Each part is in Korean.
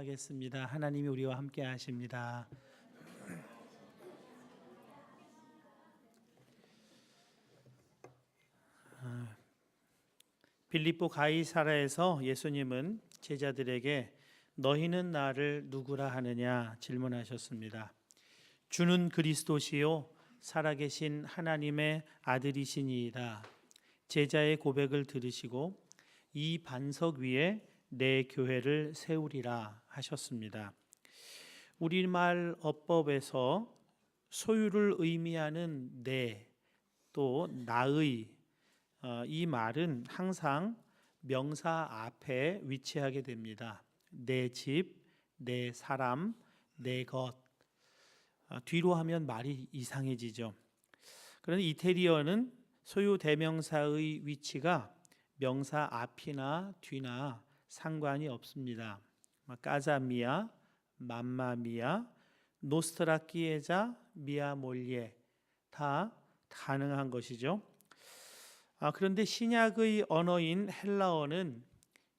하겠습니다. 하나님이 우리와 함께 하십니다. 빌립보 가이사라에서 예수님은 제자들에게 너희는 나를 누구라 하느냐 질문하셨습니다. 주는 그리스도시요 살아계신 하나님의 아들이시니이다. 제자의 고백을 들으시고 이 반석 위에 내 교회를 세우리라 하셨습니다. 우리말 어법에서 소유를 의미하는 내, 또 나의, 이 말은 항상 명사 앞에 위치하게 됩니다. 내 집, 내 사람, 내 것. 뒤로 하면 말이 이상해지죠. 그런데 이태리어는 소유 대명사의 위치가 명사 앞이나 뒤나 상관이 없습니다. 까자미아, 맘마미아, 노스트라키에자, 미아몰리에 다 가능한 것이죠. 그런데 신약의 언어인 헬라어는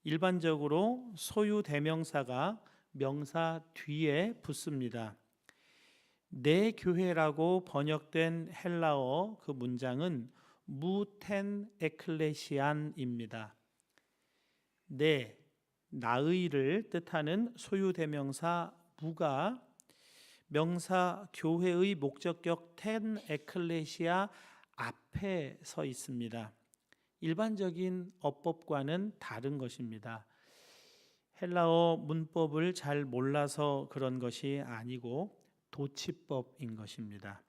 일반적으로 소유 대명사가 명사 뒤에 붙습니다. 내 교회라고 번역된 헬라어 그 문장은 무텐 에클레시안입니다. 내, 나의를 뜻하는 소유 대명사 무가 명사 교회의 목적격 텐 에클레시아 앞에 서 있습니다. 일반적인 어법과는 다른 것입니다. 헬라어 문법을 잘 몰라서 그런 것이 아니고 도치법인 것입니다.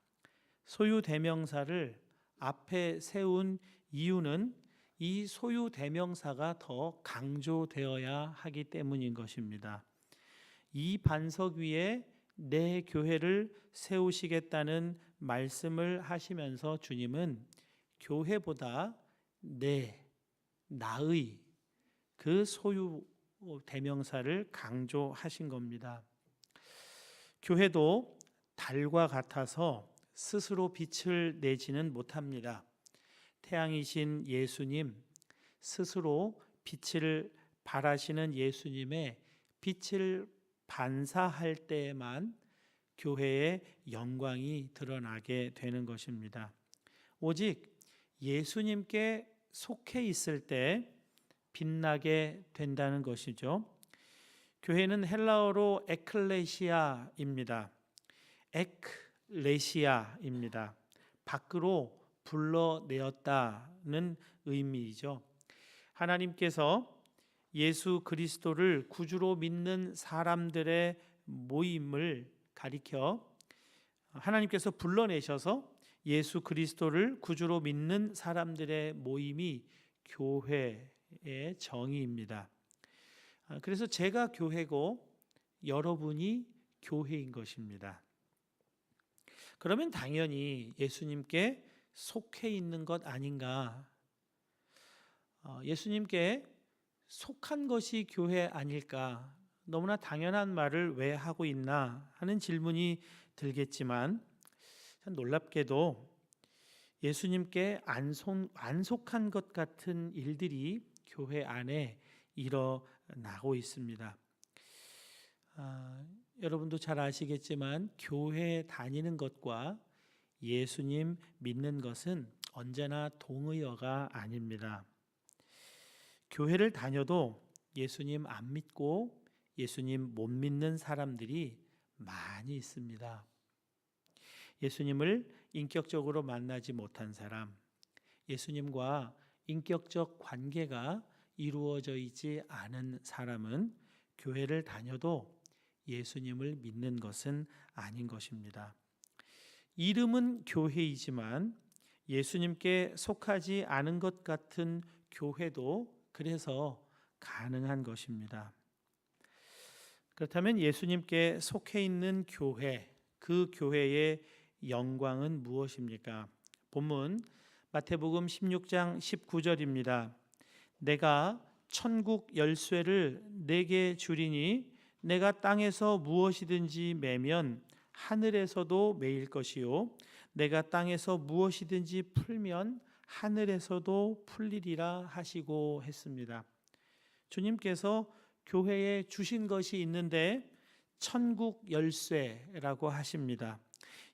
소유 대명사를 앞에 세운 이유는 이 소유 대명사가 더 강조되어야 하기 때문인 것입니다. 이 반석 위에 내 교회를 세우시겠다는 말씀을 하시면서 주님은 교회보다 나의 그 소유 대명사를 강조하신 겁니다. 교회도 달과 같아서 스스로 빛을 내지는 못합니다. 태양이신 예수님, 스스로 빛을 발하시는 예수님의 빛을 반사할 때에만 교회의 영광이 드러나게 되는 것입니다. 오직 예수님께 속해 있을 때 빛나게 된다는 것이죠. 교회는 헬라어로 에클레시아입니다. 에클레시아입니다. 밖으로 불러내었다는 의미이죠. 하나님께서 예수 그리스도를 구주로 믿는 사람들의 모임을 가리켜 하나님께서 불러내셔서 예수 그리스도를 구주로 믿는 사람들의 모임이 교회의 정의입니다. 그래서 제가 교회고 여러분이 교회인 것입니다. 그러면 당연히 예수님께 속해 있는 것 아닌가? 예수님께 속한 것이 교회 아닐까? 너무나 당연한 말을 왜 하고 있나 하는 질문이 들겠지만 놀랍게도 예수님께 안 속한 것 같은 일들이 교회 안에 일어나고 있습니다. 여러분도 잘 아시겠지만 교회 다니는 것과 예수님 믿는 것은 언제나 동의어가 아닙니다. 교회를 다녀도 예수님 안 믿고 예수님 못 믿는 사람들이 많이 있습니다. 예수님을 인격적으로 만나지 못한 사람, 예수님과 인격적 관계가 이루어져 있지 않은 사람은 교회를 다녀도 예수님을 믿는 것은 아닌 것입니다. 이름은 교회이지만 예수님께 속하지 않은 것 같은 교회도 그래서 가능한 것입니다. 그렇다면 예수님께 속해 있는 교회, 그 교회의 영광은 무엇입니까? 본문 마태복음 16장 19절입니다. 내가 천국 열쇠를 내게 주리니 내가 땅에서 무엇이든지 매면 하늘에서도 매일 것이요 내가 땅에서 무엇이든지 풀면 하늘에서도 풀리리라 하시고 했습니다. 주님께서 교회에 주신 것이 있는데 천국 열쇠라고 하십니다.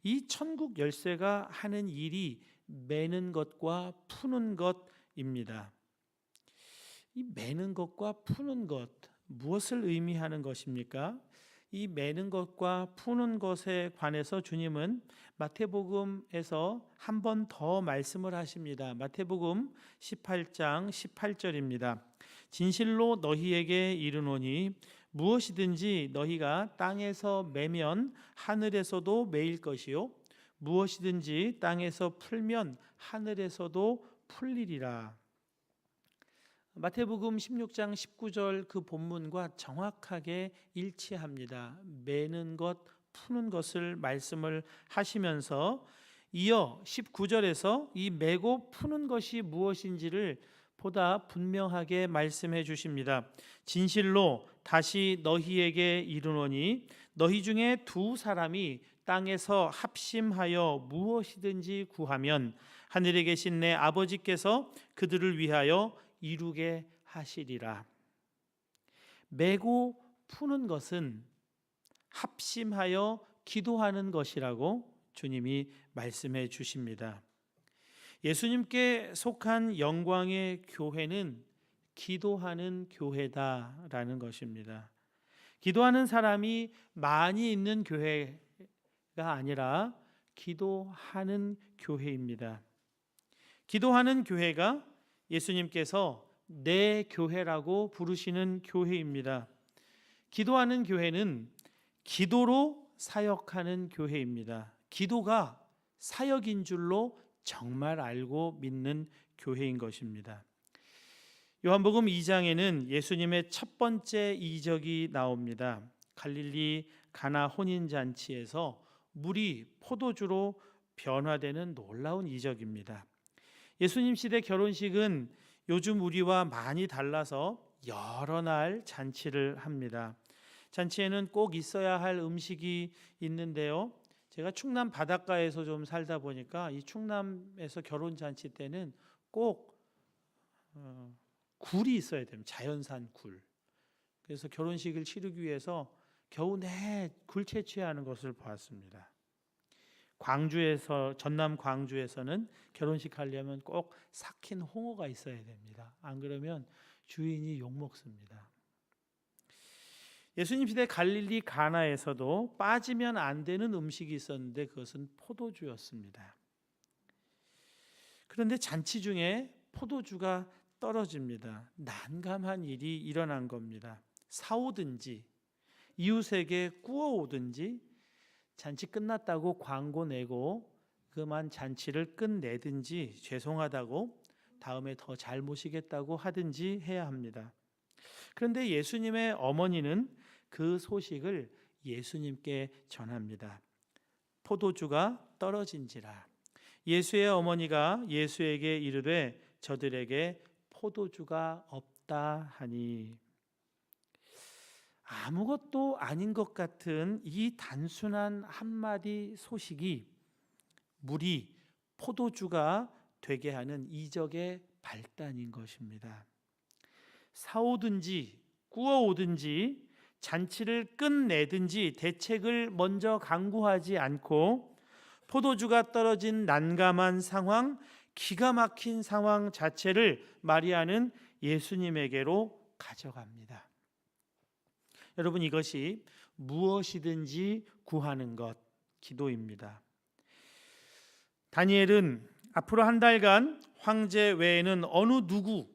이 천국 열쇠가 하는 일이 매는 것과 푸는 것입니다. 이 매는 것과 푸는 것, 무엇을 의미하는 것입니까? 이 매는 것과 푸는 것에 관해서 주님은 마태복음에서 한 번 더 말씀을 하십니다. 마태복음 18장 18절입니다. 진실로 너희에게 이르노니 무엇이든지 너희가 땅에서 매면 하늘에서도 매일 것이요 무엇이든지 땅에서 풀면 하늘에서도 풀리리라. 마태복음 16장 19절 그 본문과 정확하게 일치합니다. 매는 것, 푸는 것을 말씀을 하시면서 이어 19절에서 이 매고 푸는 것이 무엇인지를 보다 분명하게 말씀해 주십니다. 진실로 다시 너희에게 이르노니 너희 중에 두 사람이 땅에서 합심하여 무엇이든지 구하면 하늘에 계신 내 아버지께서 그들을 위하여 이루게 하시리라. 매고 푸는 것은 합심하여 기도하는 것이라고 주님이 말씀해 주십니다. 예수님께 속한 영광의 교회는 기도하는 교회다라는 것입니다. 기도하는 사람이 많이 있는 교회가 아니라 기도하는 교회입니다. 기도하는 교회가 예수님께서 내 교회라고 부르시는 교회입니다. 기도하는 교회는 기도로 사역하는 교회입니다. 기도가 사역인 줄로 정말 알고 믿는 교회인 것입니다. 요한복음 2장에는 예수님의 첫 번째 이적이 나옵니다. 갈릴리 가나 혼인잔치에서 물이 포도주로 변화되는 놀라운 이적입니다. 예수님 시대 결혼식은 요즘 우리와 많이 달라서 여러 날 잔치를 합니다. 잔치에는 꼭 있어야 할 음식이 있는데요. 제가 충남 바닷가에서 좀 살다 보니까 이 충남에서 결혼 잔치 때는 꼭 굴이 있어야 됩니다. 자연산 굴. 그래서 결혼식을 치르기 위해서 겨우 내 굴 채취하는 것을 보았습니다. 전남 광주에서는 결혼식 하려면 꼭 삭힌 홍어가 있어야 됩니다. 안 그러면 주인이 욕먹습니다. 예수님 시대 갈릴리 가나에서도 빠지면 안 되는 음식이 있었는데 그것은 포도주였습니다. 그런데 잔치 중에 포도주가 떨어집니다. 난감한 일이 일어난 겁니다. 사오든지 이웃에게 꾸어오든지 잔치 끝났다고 광고 내고 그만 잔치를 끝내든지 죄송하다고 다음에 더 잘 모시겠다고 하든지 해야 합니다. 그런데 예수님의 어머니는 그 소식을 예수님께 전합니다. 포도주가 떨어진지라. 예수의 어머니가 예수에게 이르되 저들에게 포도주가 없다 하니. 아무것도 아닌 것 같은 이 단순한 한마디 소식이 물이 포도주가 되게 하는 이적의 발단인 것입니다. 사오든지 구워오든지 잔치를 끝내든지 대책을 먼저 강구하지 않고 포도주가 떨어진 난감한 상황, 기가 막힌 상황 자체를 마리아는 예수님에게로 가져갑니다. 여러분, 이것이 무엇이든지 구하는 것, 기도입니다. 다니엘은 앞으로 한 달간 황제 외에는 어느 누구,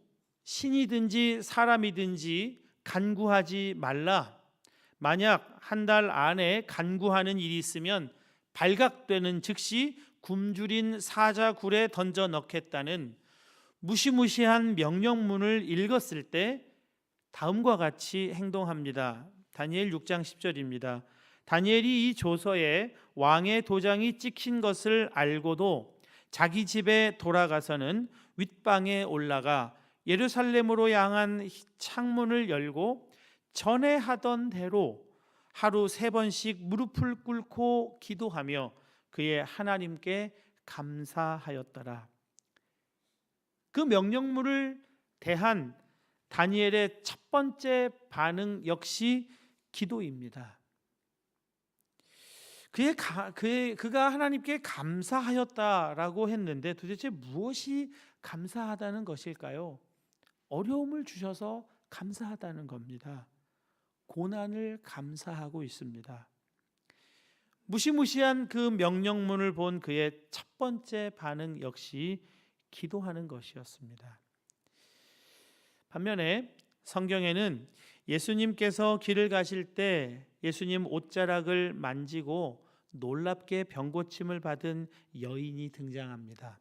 신이든지 사람이든지 간구하지 말라. 만약 한 달 안에 간구하는 일이 있으면 발각되는 즉시 굶주린 사자굴에 던져 넣겠다는 무시무시한 명령문을 읽었을 때 다음과 같이 행동합니다. 다니엘 6장 10절입니다. 다니엘이 이 조서에 왕의 도장이 찍힌 것을 알고도 자기 집에 돌아가서는 윗방에 올라가 예루살렘으로 향한 창문을 열고 전에 하던 대로 하루 3번씩 무릎을 꿇고 기도하며 그의 하나님께 감사하였더라. 그 명령문을 대한 다니엘의 첫 번째 반응 역시 기도입니다. 그가 하나님께 감사하였다라고 했는데 도대체 무엇이 감사하다는 것일까요? 어려움을 주셔서 감사하다는 겁니다. 고난을 감사하고 있습니다. 무시무시한 그 명령문을 본 그의 첫 번째 반응 역시 기도하는 것이었습니다. 반면에 성경에는 예수님께서 길을 가실 때 예수님 옷자락을 만지고 놀랍게 병고침을 받은 여인이 등장합니다.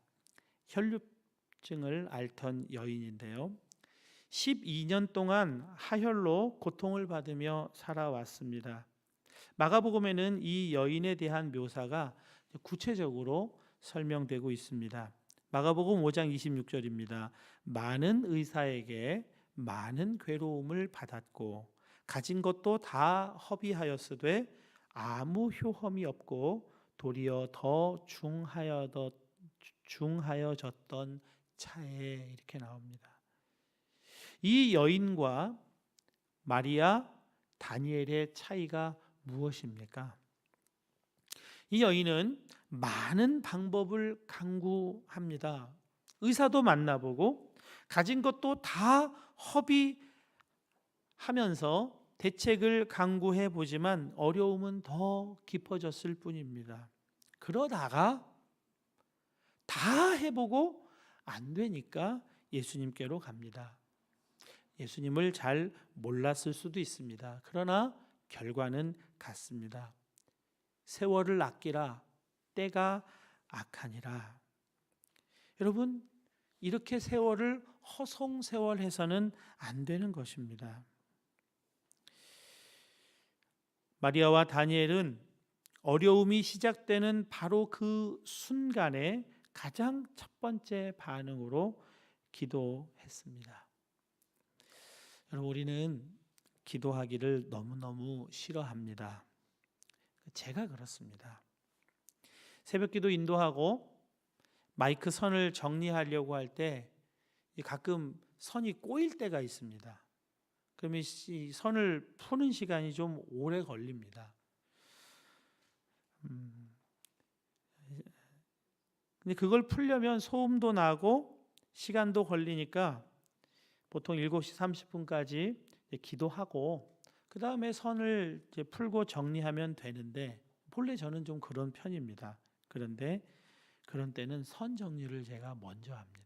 혈류증을 앓던 여인인데요. 12년 동안 하혈로 고통을 받으며 살아왔습니다. 마가복음에는 이 여인에 대한 묘사가 구체적으로 설명되고 있습니다. 마가복음 5장 26절입니다. 많은 의사에게 많은 괴로움을 받았고 가진 것도 다 허비하였으되 아무 효험이 없고 도리어 더 중하여졌던 차에 이렇게 나옵니다. 이 여인과 마리아, 다니엘의 차이가 무엇입니까? 이 여인은 많은 방법을 강구합니다. 의사도 만나보고 가진 것도 다 허비하면서 대책을 강구해 보지만 어려움은 더 깊어졌을 뿐입니다. 그러다가 다 해보고 안 되니까 예수님께로 갑니다. 예수님을 잘 몰랐을 수도 있습니다. 그러나 결과는 같습니다. 세월을 아끼라 때가 악하니라. 여러분, 이렇게 세월을 허송세월해서는 안 되는 것입니다. 마리아와 다니엘은 어려움이 시작되는 바로 그 순간에 가장 첫 번째 반응으로 기도했습니다. 여러분, 우리는 기도하기를 너무너무 싫어합니다. 제가 그렇습니다. 새벽기도 인도하고 마이크 선을 정리하려고 할 때 가끔 선이 꼬일 때가 있습니다. 그러면 이 선을 푸는 시간이 좀 오래 걸립니다. 근데 그걸 풀려면 소음도 나고 시간도 걸리니까 보통 7시 30분까지 기도하고 그 다음에 선을 이제 풀고 정리하면 되는데 본래 저는 좀 그런 편입니다. 그런데 그런 때는 선 정리를 제가 먼저 합니다.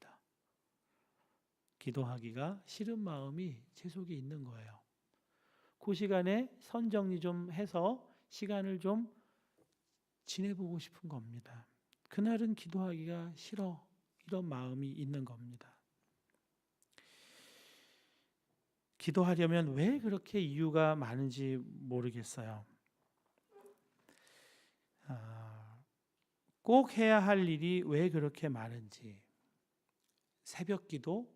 기도하기가 싫은 마음이 제 속에 있는 거예요. 그 시간에 선 정리 좀 해서 시간을 좀 지내보고 싶은 겁니다. 그날은 기도하기가 싫어, 이런 마음이 있는 겁니다. 기도하려면 왜 그렇게 이유가 많은지 모르겠어요. 꼭 해야 할 일이 왜 그렇게 많은지. 새벽 기도,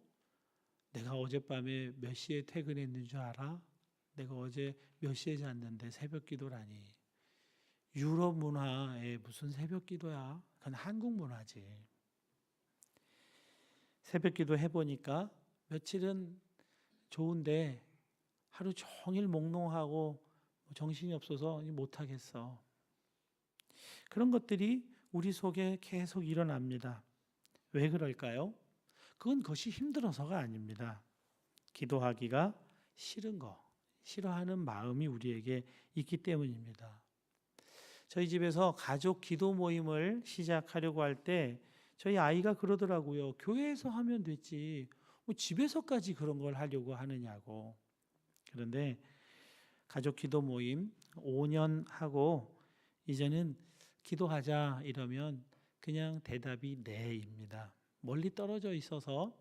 내가 어젯밤에 몇 시에 퇴근했는 줄 알아? 내가 어제 몇 시에 잤는데 새벽 기도라니. 유럽 문화에 무슨 새벽 기도야? 그건 한국 문화지. 새벽 기도 해보니까 며칠은 좋은데 하루 종일 몽롱하고 정신이 없어서 못하겠어. 그런 것들이 우리 속에 계속 일어납니다. 왜 그럴까요? 그것이 힘들어서가 아닙니다. 기도하기가 싫은 거, 싫어하는 마음이 우리에게 있기 때문입니다. 저희 집에서 가족 기도 모임을 시작하려고 할 때 저희 아이가 그러더라고요. 교회에서 하면 됐지. 집에서까지 그런 걸 하려고 하느냐고. 그런데 가족 기도 모임 5년 하고 이제는 기도하자 이러면 그냥 대답이 네입니다. 멀리 떨어져 있어서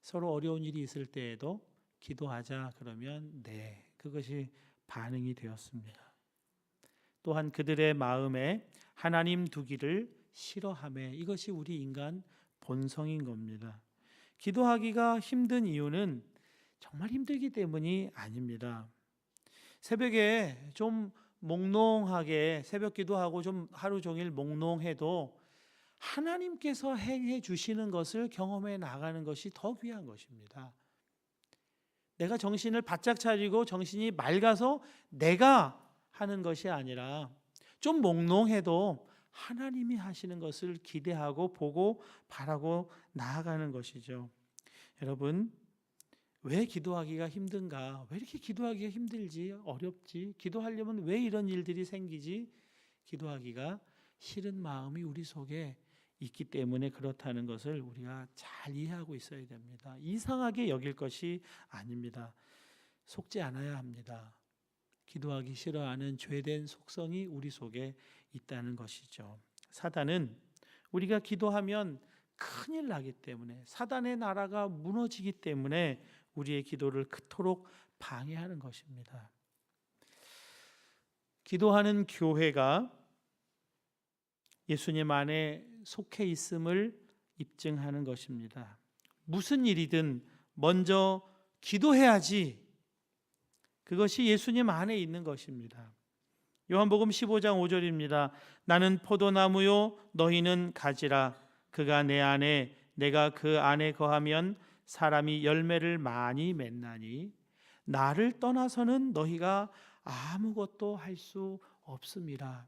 서로 어려운 일이 있을 때에도 기도하자 그러면 네, 그것이 반응이 되었습니다. 또한 그들의 마음에 하나님 두기를 싫어하며 이것이 우리 인간 본성인 겁니다. 기도하기가 힘든 이유는 정말 힘들기 때문이 아닙니다. 새벽에 좀 몽롱하게 새벽 기도하고 좀 하루 종일 몽롱해도 하나님께서 행해 주시는 것을 경험해 나가는 것이 더 귀한 것입니다. 내가 정신을 바짝 차리고 정신이 맑아서 내가 하는 것이 아니라 좀 몽롱해도 하나님이 하시는 것을 기대하고 보고 바라고 나아가는 것이죠. 여러분, 왜 기도하기가 힘든가? 왜 이렇게 기도하기가 힘들지? 어렵지? 기도하려면 왜 이런 일들이 생기지? 기도하기가 싫은 마음이 우리 속에 있기 때문에 그렇다는 것을 우리가 잘 이해하고 있어야 됩니다. 이상하게 여길 것이 아닙니다. 속지 않아야 합니다. 기도하기 싫어하는 죄된 속성이 우리 속에 있다는 것이죠. 사단은 우리가 기도하면 큰일 나기 때문에, 사단의 나라가 무너지기 때문에 우리의 기도를 그토록 방해하는 것입니다. 기도하는 교회가 예수님 안에 속해 있음을 입증하는 것입니다. 무슨 일이든 먼저 기도해야지. 그것이 예수님 안에 있는 것입니다. 요한복음 15장 5절입니다. 나는 포도나무요 너희는 가지라. 그가 내 안에 내가 그 안에 거하면 사람이 열매를 많이 맺나니 나를 떠나서는 너희가 아무것도 할 수 없음이라.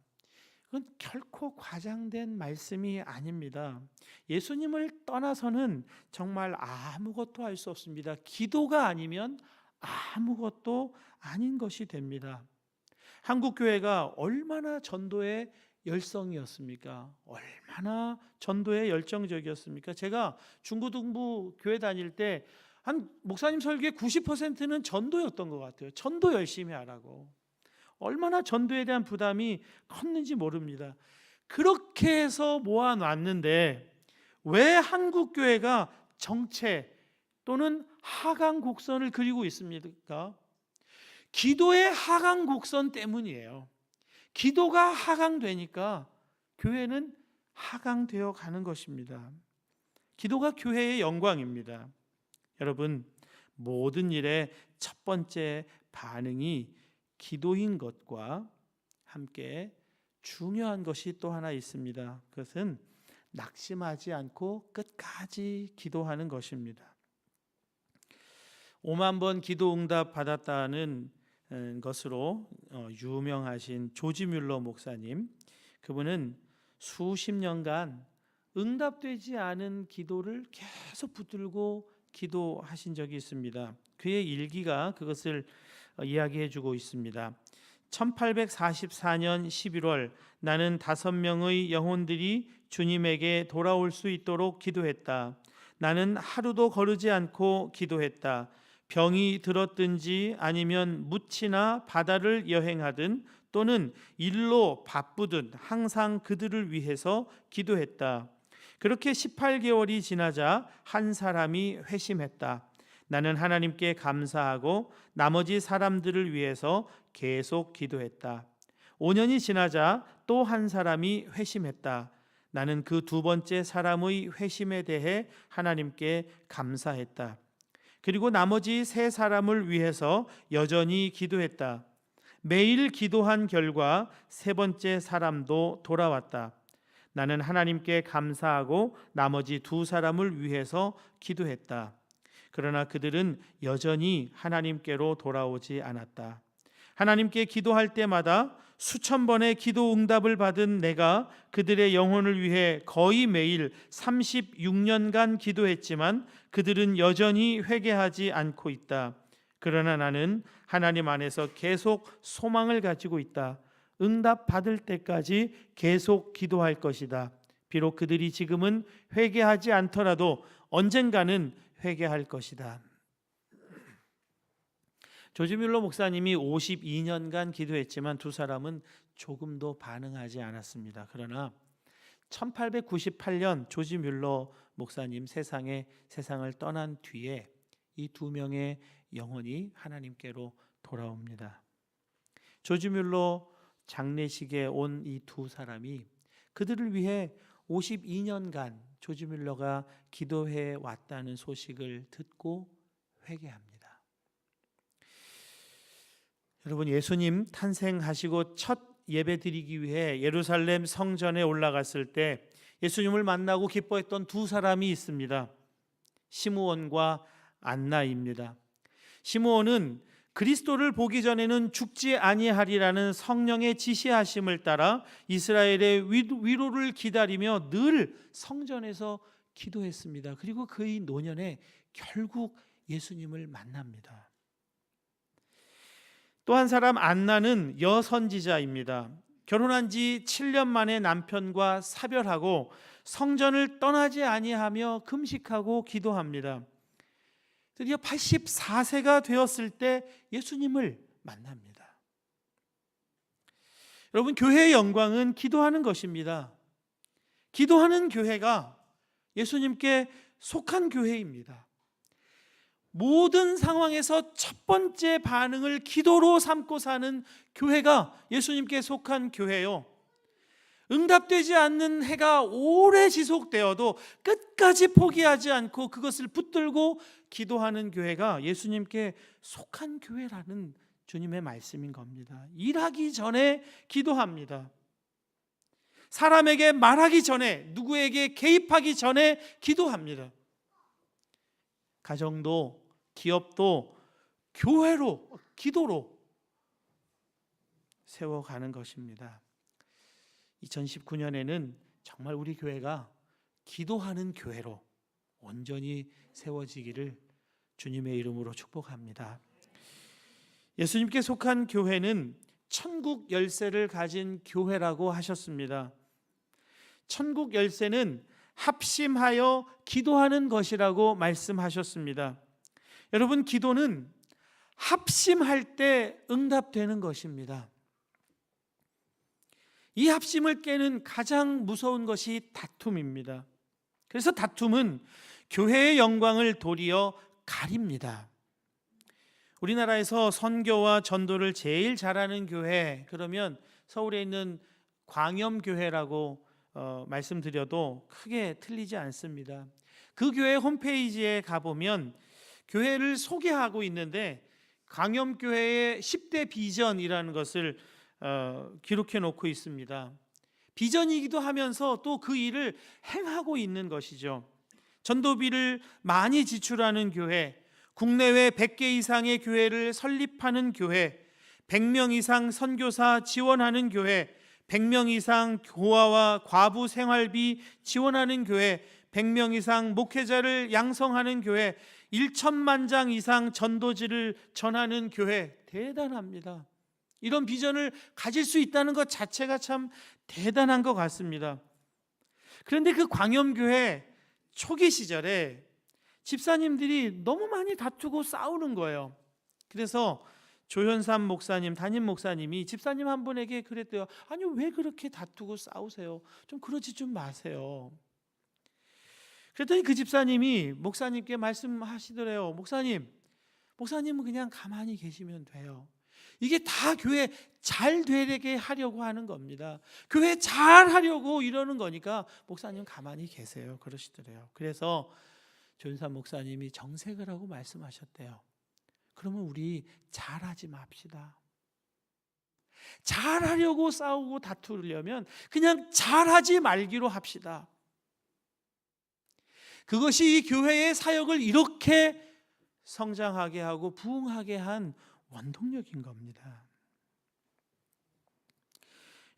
그건 결코 과장된 말씀이 아닙니다. 예수님을 떠나서는 정말 아무것도 할 수 없습니다. 기도가 아니면 아무것도 아닌 것이 됩니다. 한국 교회가 얼마나 전도의 열성이었습니까? 얼마나 전도에 열정적이었습니까? 제가 중고등부 교회 다닐 때 한 목사님 설교의 90%는 전도였던 것 같아요. 전도 열심히 하라고. 얼마나 전도에 대한 부담이 컸는지 모릅니다. 그렇게 해서 모아놨는데 왜 한국 교회가 정체 또는 하강 곡선을 그리고 있습니까? 기도의 하강 곡선 때문이에요. 기도가 하강되니까 교회는 하강되어 가는 것입니다. 기도가 교회의 영광입니다. 여러분, 모든 일의 첫 번째 반응이 기도인 것과 함께 중요한 것이 또 하나 있습니다. 그것은 낙심하지 않고 끝까지 기도하는 것입니다. 5만 번 기도 응답 받았다는 것으로 유명하신 조지 뮬러 목사님, 그분은 수십 년간 응답되지 않은 기도를 계속 붙들고 기도하신 적이 있습니다. 그의 일기가 그것을 이야기해 주고 있습니다. 1844년 11월 나는 5명의 영혼들이 주님에게 돌아올 수 있도록 기도했다. 나는 하루도 거르지 않고 기도했다. 병이 들었든지 아니면 묻히나 바다를 여행하든 또는 일로 바쁘든 항상 그들을 위해서 기도했다. 그렇게 18개월이 지나자 한 사람이 회심했다. 나는 하나님께 감사하고 나머지 사람들을 위해서 계속 기도했다. 5년이 지나자 또 한 사람이 회심했다. 나는 그 두 번째 사람의 회심에 대해 하나님께 감사했다. 그리고 나머지 세 사람을 위해서 여전히 기도했다. 매일 기도한 결과 세 번째 사람도 돌아왔다. 나는 하나님께 감사하고 나머지 두 사람을 위해서 기도했다. 그러나 그들은 여전히 하나님께로 돌아오지 않았다. 하나님께 기도할 때마다 수천 번의 기도 응답을 받은 내가 그들의 영혼을 위해 거의 매일 36년간 기도했지만 그들은 여전히 회개하지 않고 있다. 그러나 나는 하나님 안에서 계속 소망을 가지고 있다. 응답 받을 때까지 계속 기도할 것이다. 비록 그들이 지금은 회개하지 않더라도 언젠가는 회개할 것이다. 조지 뮬러 목사님이 52년간 기도했지만 두 사람은 조금도 반응하지 않았습니다. 그러나 1898년 조지 뮬러 목사님 세상을 떠난 뒤에 이 두 명의 영혼이 하나님께로 돌아옵니다. 조지 뮬러 장례식에 온 이 두 사람이 그들을 위해 52년간 조지 뮬러가 기도해 왔다는 소식을 듣고 회개합니다. 여러분, 예수님 탄생하시고 첫 예배드리기 위해 예루살렘 성전에 올라갔을 때 예수님을 만나고 기뻐했던 두 사람이 있습니다. 시므온과 안나입니다. 시므온은 그리스도를 보기 전에는 죽지 아니하리라는 성령의 지시하심을 따라 이스라엘의 위로를 기다리며 늘 성전에서 기도했습니다. 그리고 그의 노년에 결국 예수님을 만납니다. 또 한 사람 안나는 여선지자입니다. 결혼한 지 7년 만에 남편과 사별하고 성전을 떠나지 아니하며 금식하고 기도합니다. 드디어 84세가 되었을 때 예수님을 만납니다. 여러분, 교회의 영광은 기도하는 것입니다. 기도하는 교회가 예수님께 속한 교회입니다. 모든 상황에서 첫 번째 반응을 기도로 삼고 사는 교회가 예수님께 속한 교회요. 응답되지 않는 해가 오래 지속되어도 끝까지 포기하지 않고 그것을 붙들고 기도하는 교회가 예수님께 속한 교회라는 주님의 말씀인 겁니다. 일하기 전에 기도합니다. 사람에게 말하기 전에, 누구에게 개입하기 전에 기도합니다. 가정도 기업도 교회로, 기도로 세워가는 것입니다. 2019년에는 정말 우리 교회가 기도하는 교회로 온전히 세워지기를 주님의 이름으로 축복합니다. 예수님께 속한 교회는 천국 열쇠를 가진 교회라고 하셨습니다. 천국 열쇠는 합심하여 기도하는 것이라고 말씀하셨습니다. 여러분, 기도는 합심할 때 응답되는 것입니다. 이 합심을 깨는 가장 무서운 것이 다툼입니다. 그래서 다툼은 교회의 영광을 도리어 가립니다. 우리나라에서 선교와 전도를 제일 잘하는 교회, 그러면 서울에 있는 광염교회라고 말씀드려도 크게 틀리지 않습니다. 그 교회 홈페이지에 가보면 교회를 소개하고 있는데 광염교회의 10대 비전이라는 것을 기록해 놓고 있습니다. 비전이기도 하면서 또 그 일을 행하고 있는 것이죠. 전도비를 많이 지출하는 교회, 국내외 100개 이상의 교회를 설립하는 교회, 100명 이상 선교사 지원하는 교회, 100명 이상 고아와 과부 생활비 지원하는 교회, 100명 이상 목회자를 양성하는 교회, 1천만 장 이상 전도지를 전하는 교회. 대단합니다. 이런 비전을 가질 수 있다는 것 자체가 참 대단한 것 같습니다. 그런데 그 광염교회 초기 시절에 집사님들이 너무 많이 다투고 싸우는 거예요. 그래서 조현삼 목사님, 담임 목사님이 집사님 한 분에게 그랬대요. 아니, 왜 그렇게 다투고 싸우세요? 좀 그러지 좀 마세요. 그랬더니 그 집사님이 목사님께 말씀하시더래요. 목사님은 그냥 가만히 계시면 돼요. 이게 다 교회 잘 되게 하려고 하는 겁니다. 교회 잘 하려고 이러는 거니까 목사님 가만히 계세요. 그러시더래요. 그래서 조윤삼 목사님이 정색을 하고 말씀하셨대요. 그러면 우리 잘하지 맙시다. 잘하려고 싸우고 다투려면 그냥 잘하지 말기로 합시다. 그것이 이 교회의 사역을 이렇게 성장하게 하고 부흥하게 한 원동력인 겁니다.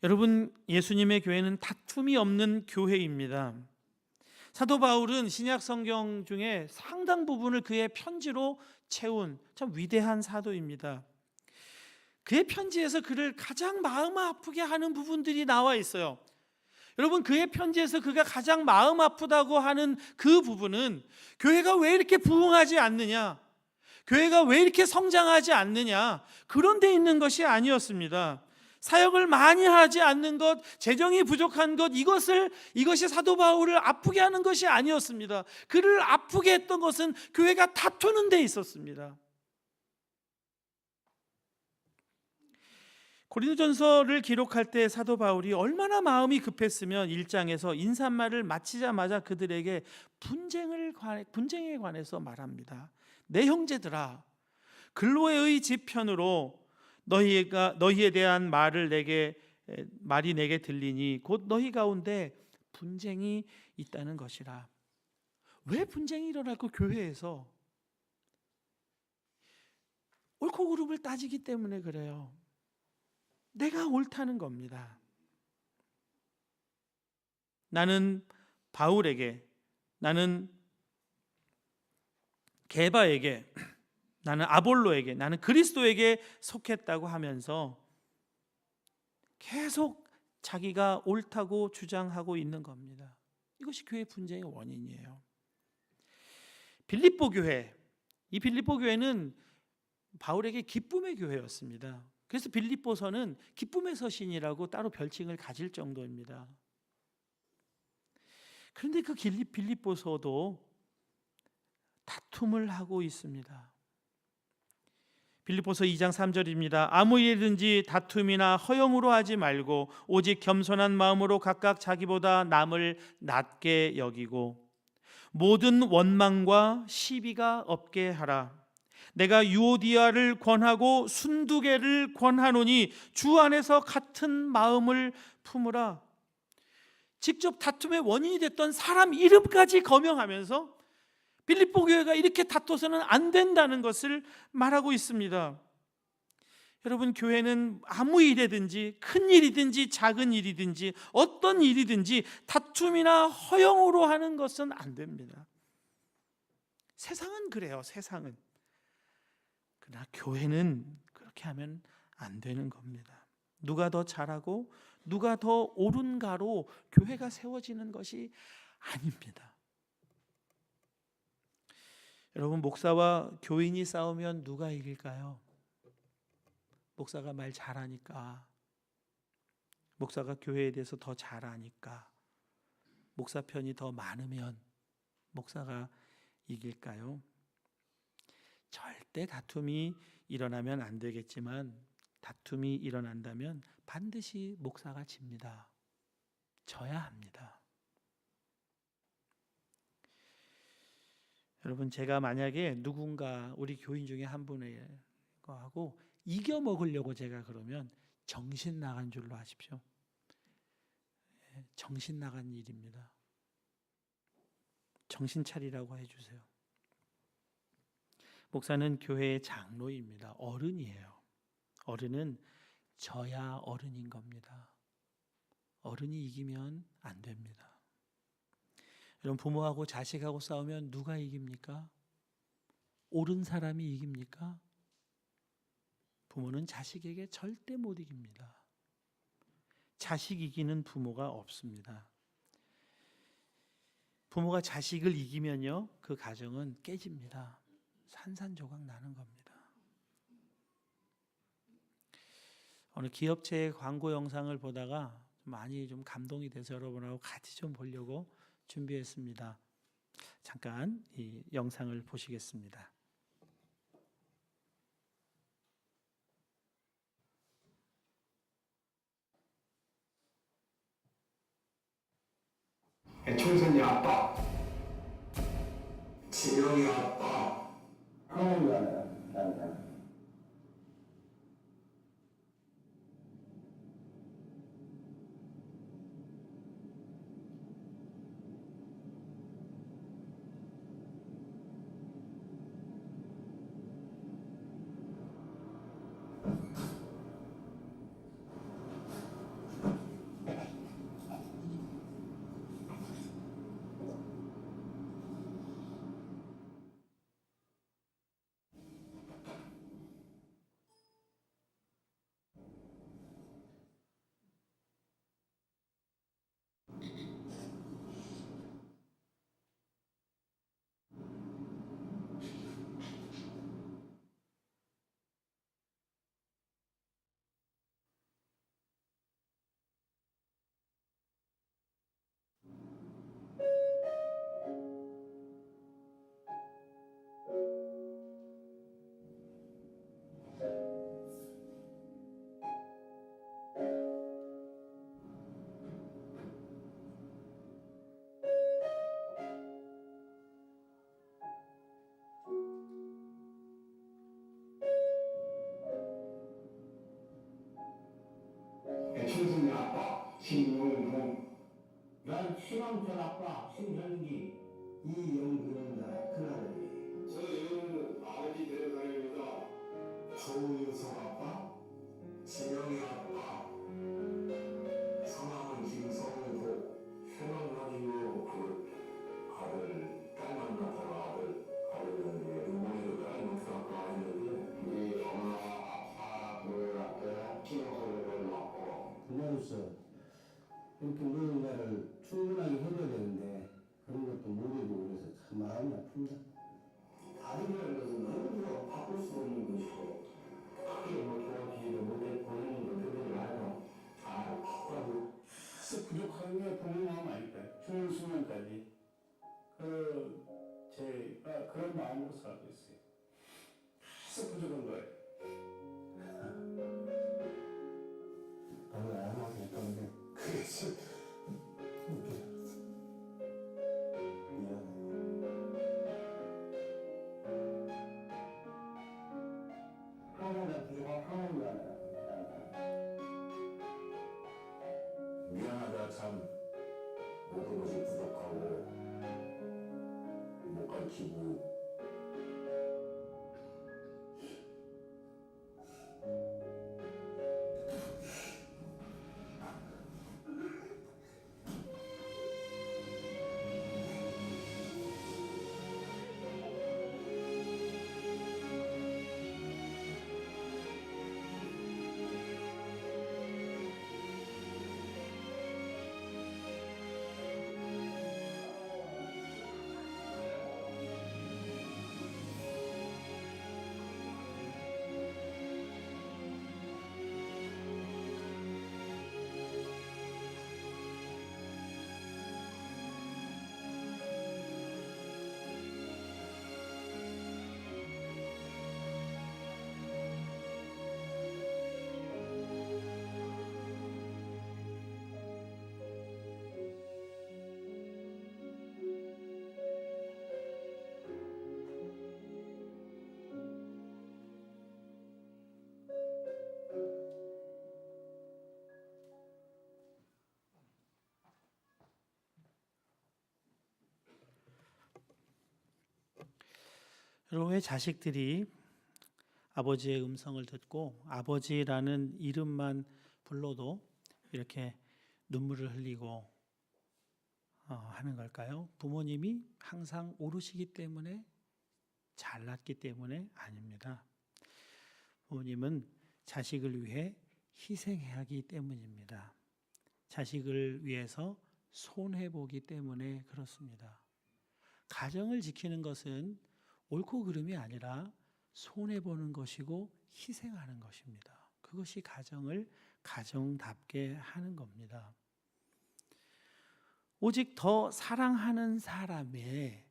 여러분, 예수님의 교회는 다툼이 없는 교회입니다. 사도 바울은 신약 성경 중에 상당 부분을 그의 편지로 채운 참 위대한 사도입니다. 그의 편지에서 그를 가장 마음 아프게 하는 부분들이 나와 있어요. 여러분, 그의 편지에서 그가 가장 마음 아프다고 하는 그 부분은 교회가 왜 이렇게 부흥하지 않느냐, 교회가 왜 이렇게 성장하지 않느냐, 그런 데 있는 것이 아니었습니다. 사역을 많이 하지 않는 것, 재정이 부족한 것, 이것이 사도 바울을 아프게 하는 것이 아니었습니다. 그를 아프게 했던 것은 교회가 다투는 데 있었습니다. 고린도전서를 기록할 때 사도 바울이 얼마나 마음이 급했으면 1장에서 인사말을 마치자마자 그들에게 분쟁에 관해서 말합니다. 내 형제들아, 글로에의 집 편으로 너희에 대한 말이 내게 들리니 곧 너희 가운데 분쟁이 있다는 것이라. 왜 분쟁이 일어날까? 교회에서 옳고 그름을 따지기 때문에 그래요. 내가 옳다는 겁니다. 나는 바울에게, 나는 게바에게, 나는 아볼로에게, 나는 그리스도에게 속했다고 하면서 계속 자기가 옳다고 주장하고 있는 겁니다. 이것이 교회 분쟁의 원인이에요. 빌립보 교회, 이 빌립보 교회는 바울에게 기쁨의 교회였습니다. 그래서 빌립보서는 기쁨의 서신이라고 따로 별칭을 가질 정도입니다. 그런데 그 빌립보서도 다툼을 하고 있습니다. 빌립보서 2장 3절입니다. 아무 일이든지 다툼이나 허영으로 하지 말고 오직 겸손한 마음으로 각각 자기보다 남을 낮게 여기고 모든 원망과 시비가 없게 하라. 내가 유오디아를 권하고 순두개를 권하노니 주 안에서 같은 마음을 품으라. 직접 다툼의 원인이 됐던 사람 이름까지 거명하면서 빌립보 교회가 이렇게 다퉈서는 안 된다는 것을 말하고 있습니다. 여러분, 교회는 아무 일이든지 큰 일이든지 작은 일이든지 어떤 일이든지 다툼이나 허영으로 하는 것은 안 됩니다. 세상은 그래요. 세상은. 그러나 교회는 그렇게 하면 안 되는 겁니다. 누가 더 잘하고 누가 더 옳은가로 교회가 세워지는 것이 아닙니다. 여러분, 목사와 교인이 싸우면 누가 이길까요? 목사가 말 잘하니까, 목사가 교회에 대해서 더 잘 아니까, 목사 편이 더 많으면 목사가 이길까요? 절대 다툼이 일어나면 안 되겠지만 다툼이 일어난다면 반드시 목사가 집니다. 져야 합니다. 여러분, 제가 만약에 누군가 우리 교인 중에 한 분의 거하고 이겨 먹으려고 제가 그러면 정신 나간 줄로 아십시오. 정신 나간 일입니다. 정신 차리라고 해주세요. 목사는 교회의 장로입니다. 어른이에요. 어른은 져야 어른인 겁니다. 어른이 이기면 안 됩니다. 여러분, 부모하고 자식하고 싸우면 누가 이깁니까? 옳은 사람이 이깁니까? 부모는 자식에게 절대 못 이깁니다. 자식 이기는 부모가 없습니다. 부모가 자식을 이기면요, 그 가정은 깨집니다. 산산조각 나는 겁니다. 어느 기업체의 광고 영상을 보다가 많이 좀 감동이 돼서 여러분하고 같이 좀 보려고 준비했습니다. 잠깐 이 영상을 보시겠습니다. 총선이 아빠, 진영이 아빠. 하는 거야. 총선이 아빠, 신용훈. 난 신왕철 아빠, 신현기. 이영근입니다. 큰아들이. 저 영훈은 아버지 데려다니면서 조유성 아빠, 진영이 아빠, 성함은 김성도, 새만나기로 그 아들, 딸만 낳다가 아들은 응원해도 딸이 못 갖고 했는데 우리 엄마, 아빠, 노예한테 키워서를 낳고 부모로서 이렇게 무언가를 충분하게 해줘야 되는데 그런 것도 못 해주고 그래서 참 마음이 아픕니다. 아들이라는 것은 너무나 바꿀 수 없는 것이고 크게 뭐 도와주지도 못해 본인이 그들을 알고 잘 바꿔도 계속 부족한 게 부모 마음 아닐까요? 죽는 순간까지 제가 그런 마음으로 살고 있어요. 계속 부족한 거예요. 너무 애매하게 했던데 그래서 미안해. 하나는 부족한 하나는 미안하다 참 모든 것이 부족하고 못 가르치고 여러분, 왜 자식들이 아버지의 음성을 듣고 아버지라는 이름만 불러도 이렇게 눈물을 흘리고 하는 걸까요? 부모님이 항상 옳으시기 때문에, 잘났기 때문에 아닙니다. 부모님은 자식을 위해 희생해야 하기 때문입니다. 자식을 위해서 손해보기 때문에 그렇습니다. 가정을 지키는 것은 옳고 그름이 아니라 손해보는 것이고 희생하는 것입니다. 그것이 가정을 가정답게 하는 겁니다. 오직 더 사랑하는 사람의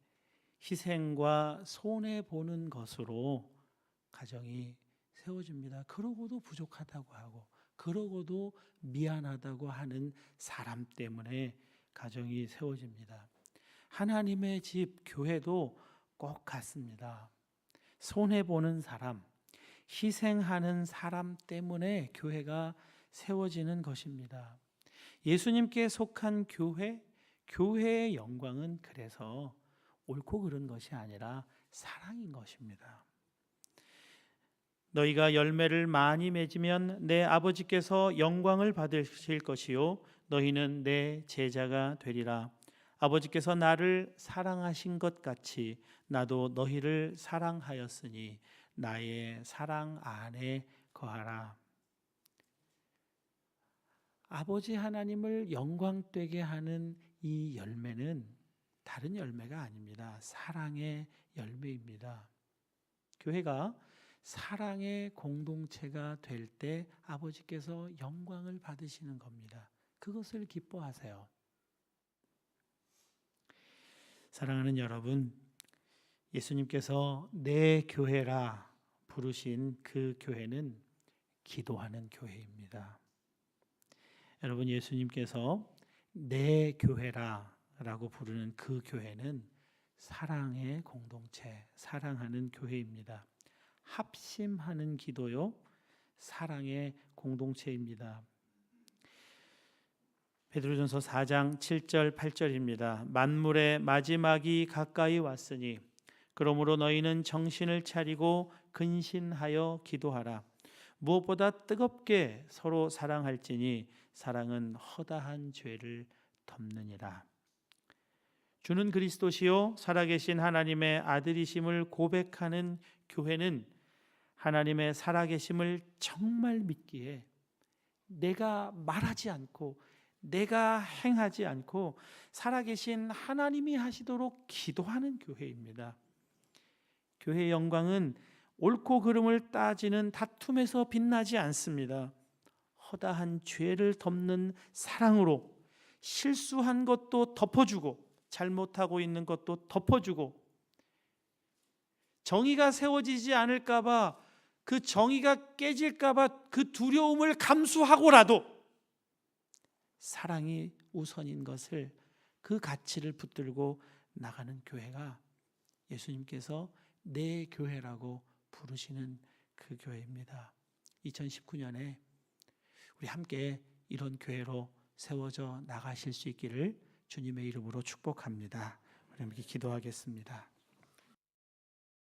희생과 손해보는 것으로 가정이 세워집니다. 그러고도 부족하다고 하고 그러고도 미안하다고 하는 사람 때문에 가정이 세워집니다. 하나님의 집, 교회도 꼭 같습니다. 손해보는 사람, 희생하는 사람 때문에 교회가 세워지는 것입니다. 예수님께 속한 교회, 교회의 영광은 그래서 옳고 그른 것이 아니라 사랑인 것입니다. 너희가 열매를 많이 맺으면 내 아버지께서 영광을 받으실 것이요 너희는 내 제자가 되리라. 아버지께서 나를 사랑하신 것 같이 나도 너희를 사랑하였으니 나의 사랑 안에 거하라. 아버지 하나님을 영광되게 하는 이 열매는 다른 열매가 아닙니다. 사랑의 열매입니다. 교회가 사랑의 공동체가 될 때 아버지께서 영광을 받으시는 겁니다. 그것을 기뻐하세요. 사랑하는 여러분, 예수님께서 내 교회라 부르신 그 교회는 기도하는 교회입니다. 여러분, 예수님께서 내 교회라 라고 부르는 그 교회는 사랑의 공동체, 사랑하는 교회입니다. 합심하는 기도요, 사랑의 공동체입니다. 베드로전서 4장 7절 8절입니다. 만물의 마지막이 가까이 왔으니 그러므로 너희는 정신을 차리고 근신하여 기도하라. 무엇보다 뜨겁게 서로 사랑할지니 사랑은 허다한 죄를 덮느니라. 주는 그리스도시요 살아계신 하나님의 아들이심을 고백하는 교회는 하나님의 살아계심을 정말 믿기에 내가 말하지 않고 내가 행하지 않고 살아계신 하나님이 하시도록 기도하는 교회입니다. 교회의 영광은 옳고 그름을 따지는 다툼에서 빛나지 않습니다. 허다한 죄를 덮는 사랑으로 실수한 것도 덮어주고 잘못하고 있는 것도 덮어주고 정의가 세워지지 않을까봐 그 정의가 깨질까봐 그 두려움을 감수하고라도 사랑이 우선인 것을 그 가치를 붙들고 나가는 교회가 예수님께서 내 교회라고 부르시는 그 교회입니다. 2019년에 우리 함께 이런 교회로 세워져 나가실 수 있기를 주님의 이름으로 축복합니다. 우리 함께 기도하겠습니다.